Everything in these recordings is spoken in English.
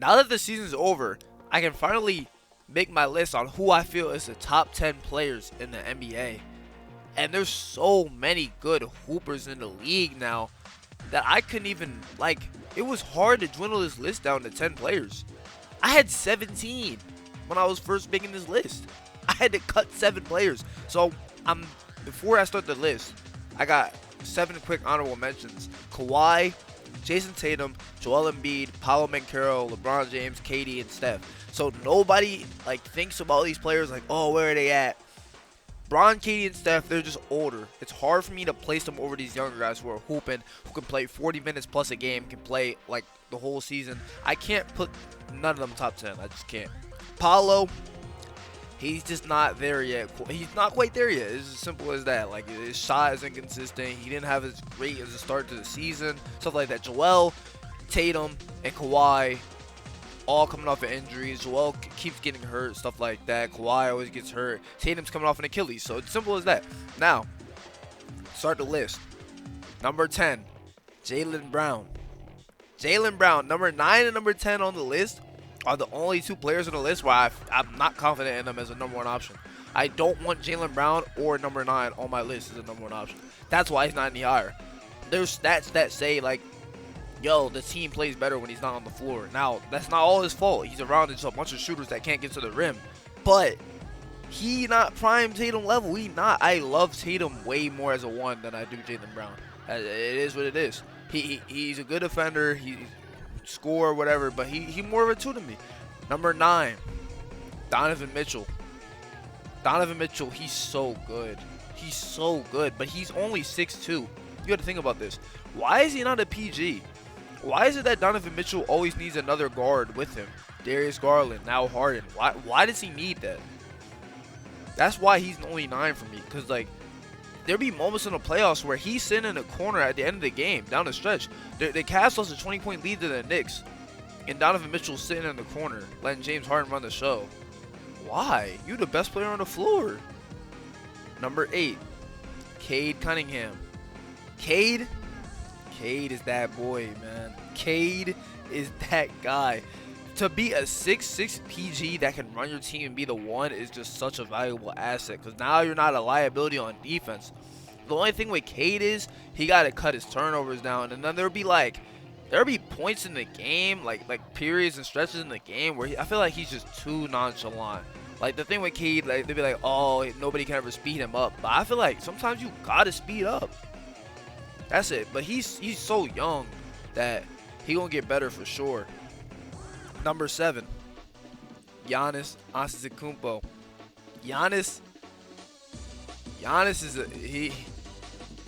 Now that the season's over, I can finally make my list on who I feel is the top 10 players in the NBA. And there's so many good hoopers in the league now that I couldn't even, like, it was hard to dwindle this list down to 10 players. I had 17 when I was first making this list. I had to cut 7 players. So before I start the list, I got 7 quick honorable mentions. Kawhi, Jason Tatum, Joel Embiid, Paolo Banchero, LeBron James, KD, and Steph. So nobody thinks about these players like, oh, where are they at? Bron, KD, and Steph, they're just older. It's hard for me to place them over these younger guys who are hooping, who can play 40 minutes plus a game, can play the whole season. I can't put none of them top 10. I just can't. Paolo, he's just not there yet. He's not quite there yet. It's as simple as that. His shot is inconsistent. He didn't have as great as a start to the season. Stuff like that. Joel, Tatum, and Kawhi, all coming off of injuries. Joel keeps getting hurt, stuff like that. Kawhi always gets hurt. Tatum's coming off an Achilles. So it's simple as that. Now, start the list. Number 10, Jaylen Brown. Jaylen Brown, number 9 and number 10 on the list are the only 2 players on the list where I'm not confident in them as a number 1 option. I don't want Jaylen Brown or number 9 on my list as a number 1 option. That's why he's not any higher. There's stats that say, yo, the team plays better when he's not on the floor. Now, that's not all his fault. He's around just a bunch of shooters that can't get to the rim. But he not prime Tatum level. He not. I love Tatum way more as a 1 than I do Jaylen Brown. It is what it is. He's a good defender. He score whatever, but he more of a 2 to me. Number 9, Donovan Mitchell. Donovan Mitchell, he's so good. He's so good, but he's only 6'2". You got to think about this. Why is he not a PG? Why is it that Donovan Mitchell always needs another guard with him? Darius Garland, now Harden. Why does he need that? That's why he's only 9 for me. Because, there'll be moments in the playoffs where he's sitting in a corner at the end of the game, down the stretch. The Cavs lost a 20-point lead to the Knicks. And Donovan Mitchell's sitting in the corner, letting James Harden run the show. Why? You're the best player on the floor. Number 8, Cade Cunningham. Cade is that boy, man. Cade is that guy. To be a 6'6" PG that can run your team and be the 1 is just such a valuable asset. Because now you're not a liability on defense. The only thing with Cade is he got to cut his turnovers down. And then there'll be points in the game, like periods and stretches in the game where I feel like he's just too nonchalant. The thing with Cade, they'll be like, oh, nobody can ever speed him up. But I feel like sometimes you got to speed up. That's it. But he's so young that he gonna get better for sure. Number 7, Giannis Antetokounmpo. Giannis is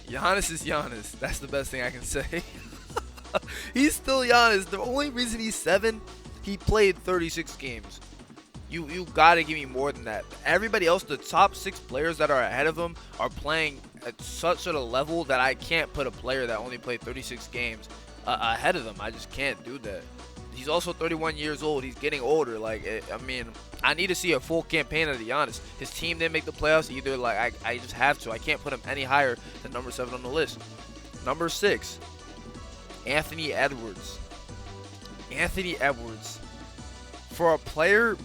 Giannis. That's the best thing I can say. He's still Giannis. The only reason he's 7, he played 36 games. You gotta give me more than that. Everybody else, the top 6 players that are ahead of him, are playing at such a level that I can't put a player that only played 36 games ahead of them. I just can't do that. He's also 31 years old. He's getting older. I need to see a full campaign of Giannis. His team didn't make the playoffs either. I just have to. I can't put him any higher than number 7 on the list. Number 6, Anthony Edwards. Anthony Edwards. For a player,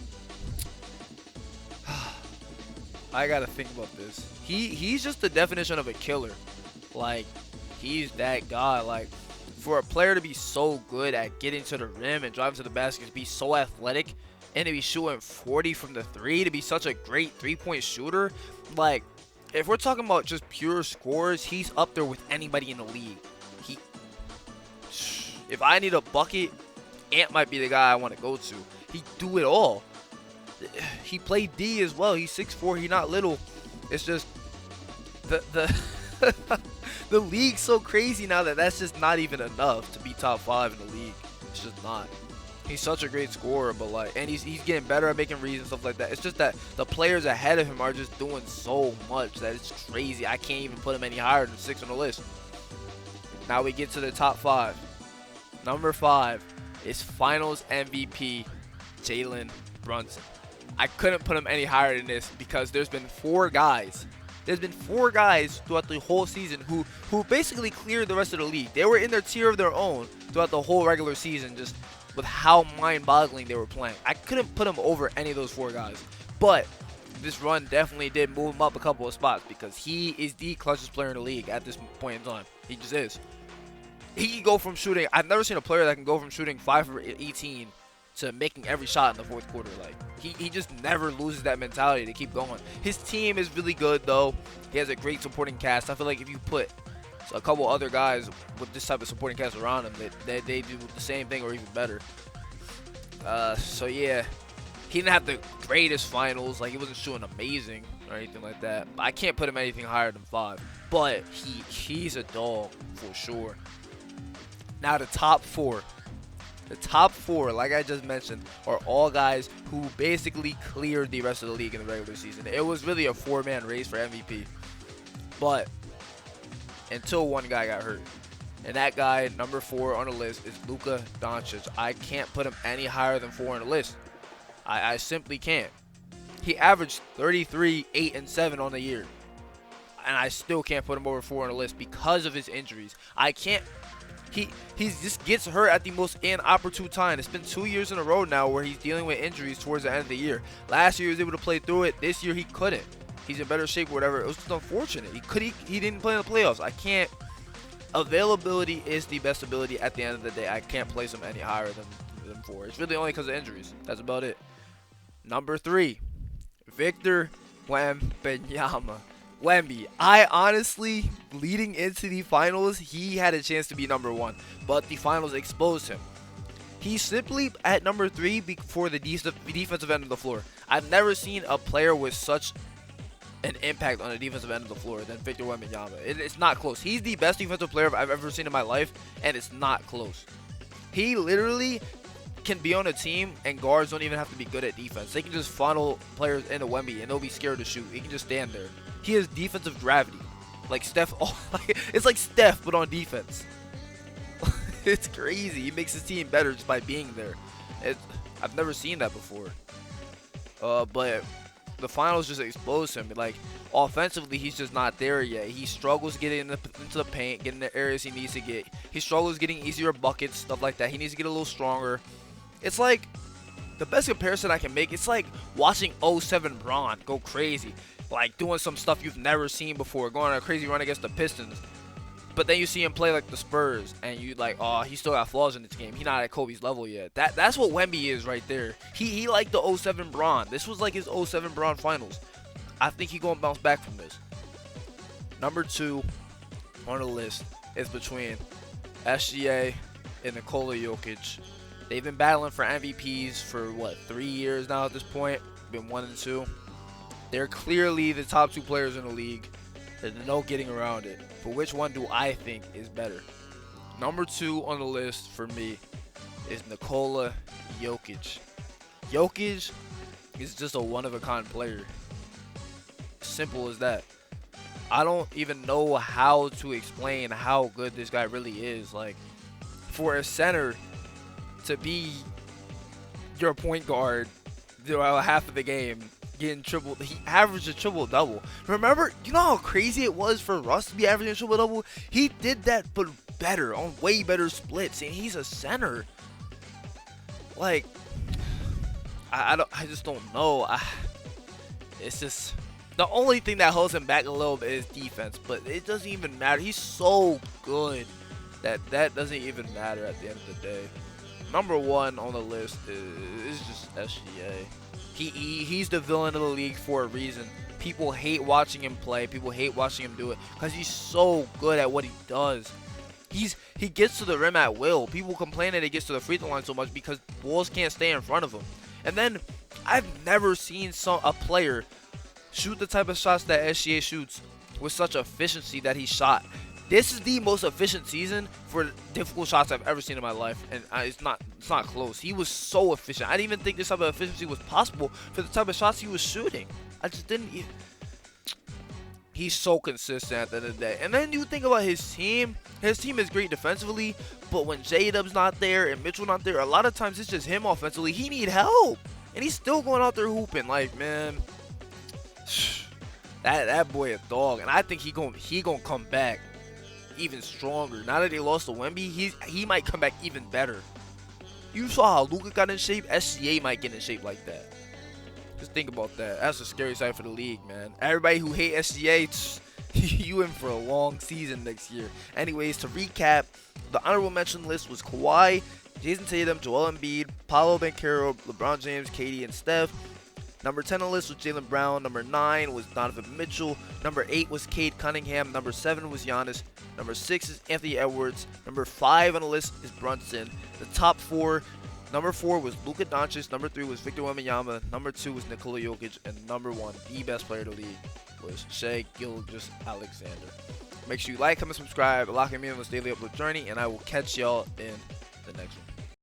I gotta think about this. He's just the definition of a killer. He's that guy. For a player to be so good at getting to the rim and driving to the basket, to be so athletic, and to be shooting 40 from the 3, to be such a great 3-point shooter, if we're talking about just pure scores, he's up there with anybody in the league. If I need a bucket, Ant might be the guy I want to go to. He do it all. He played D as well. He's 6'4". He's not little. It's just the the league's so crazy now that that's just not even enough to be top 5 in the league. It's just not. He's such a great scorer, but and he's getting better at making reads and stuff like that. It's just that the players ahead of him are just doing so much that it's crazy. I can't even put him any higher than 6 on the list. Now we get to the top 5. Number 5 is Finals MVP Jalen Brunson. I couldn't put him any higher than this because there's been 4 guys. There's been 4 guys throughout the whole season who basically cleared the rest of the league. They were in their tier of their own throughout the whole regular season, just with how mind-boggling they were playing. I couldn't put him over any of those 4 guys. But this run definitely did move him up a couple of spots because he is the clutchest player in the league at this point in time. He just is. He can go from shooting. I've never seen a player that can go from shooting 5 for 18 to making every shot in the 4th quarter. Like he just never loses that mentality to keep going. His team is really good though. He has a great supporting cast. I feel like if you put a couple other guys with this type of supporting cast around him, they do the same thing or even better. So yeah, he didn't have the greatest finals. Like he wasn't shooting amazing or anything like that. But I can't put him anything higher than 5. But he's a dog for sure. Now the top 4. The top 4, like I just mentioned, are all guys who basically cleared the rest of the league in the regular season. It was really a 4-man race for MVP. But until one guy got hurt. And that guy, number 4 on the list, is Luka Doncic. I can't put him any higher than 4 on the list. I simply can't. He averaged 33, 8, and 7 on the year. And I still can't put him over 4 on the list because of his injuries. I can't. He just gets hurt at the most inopportune time. It's been 2 years in a row now where he's dealing with injuries towards the end of the year. Last year he was able to play through it. This year he couldn't. He's in better shape or whatever. It was just unfortunate. He didn't play in the playoffs. I can't. Availability is the best ability at the end of the day. I can't place him any higher than 4. It's really only because of injuries. That's about it. Number 3, Victor Wembanyama. Wemby, I honestly, leading into the finals, he had a chance to be number 1, but the finals exposed him. He's simply at number 3 for the defensive end of the floor. I've never seen a player with such an impact on the defensive end of the floor than Victor Wembanyama. It's not close. He's the best defensive player I've ever seen in my life, and it's not close. He literally can be on a team, and guards don't even have to be good at defense. They can just funnel players into Wemby, and they'll be scared to shoot. He can just stand there. He has defensive gravity, like Steph. It's like Steph, but on defense. It's crazy. He makes his team better just by being there. I've never seen that before. But the finals just exposed him. Like offensively, he's just not there yet. He struggles getting into the paint, getting the areas he needs to get. He struggles getting easier buckets, stuff like that. He needs to get a little stronger. It's like the best comparison I can make. It's like watching 07 Bron go crazy. Like doing some stuff you've never seen before, going on a crazy run against the Pistons. But then you see him play like the Spurs, and you like, oh, he still got flaws in this game. He's not at Kobe's level yet. That's what Wemby is right there. He like the 07 Bron. This was like his 07 Bron finals. I think he gonna bounce back from this. Number 2 on the list is between SGA and Nikola Jokic. They've been battling for MVPs for what, 3 years now at this point. Been 1 and 2. They're clearly the top 2 players in the league. There's no getting around it. But which one do I think is better? Number 2 on the list for me is Nikola Jokic. Jokic is just a one-of-a-kind player. Simple as that. I don't even know how to explain how good this guy really is. Like, for a center to be your point guard throughout half of the game, getting triple, he averaged a triple-double. Remember, you know how crazy it was for Russ to be averaging a triple-double? He did that, but better, on way better splits, and he's a center. Like, I just don't know. It's just, the only thing that holds him back a little bit is defense, but it doesn't even matter. He's so good that doesn't even matter at the end of the day. Number 1 on the list is just SGA. He's the villain of the league for a reason. People hate watching him play. People hate watching him do it because he's so good at what he does. He gets to the rim at will. People complain that he gets to the free throw line so much because balls can't stay in front of him. And then I've never seen a player shoot the type of shots that SGA shoots with such efficiency that he shot. This is the most efficient season for difficult shots I've ever seen in my life, and it's not close. He was so efficient. I didn't even think this type of efficiency was possible for the type of shots he was shooting. I just didn't. He's so consistent at the end of the day. And then you think about his team. His team is great defensively, but when J-Dub's not there and Mitchell not there, a lot of times it's just him offensively. He need help, and he's still going out there hooping. Like, man, that boy a dog, and I think he gonna come back even stronger. Now that they lost to Wemby, he might come back even better. You saw how Luka got in shape. SGA might get in shape like that. Just think about that. That's a scary sight for the league, man. Everybody who hate SGA, you in for a long season next year. Anyways, to recap, the honorable mention list was Kawhi, Jason Tatum, Joel Embiid, Paolo Banchero, LeBron James, KD, and Steph. Number 10 on the list was Jaylen Brown. Number 9 was Donovan Mitchell. Number 8 was Cade Cunningham. Number 7 was Giannis. Number 6 is Anthony Edwards. Number 5 on the list is Brunson. The top 4, number 4 was Luka Doncic. Number 3 was Victor Wembanyama. Number 2 was Nikola Jokic. And number 1, the best player of the league, was Shai Gilgeous-Alexander. Make sure you like, comment, subscribe, lock me in on this daily upload journey, and I will catch y'all in the next one.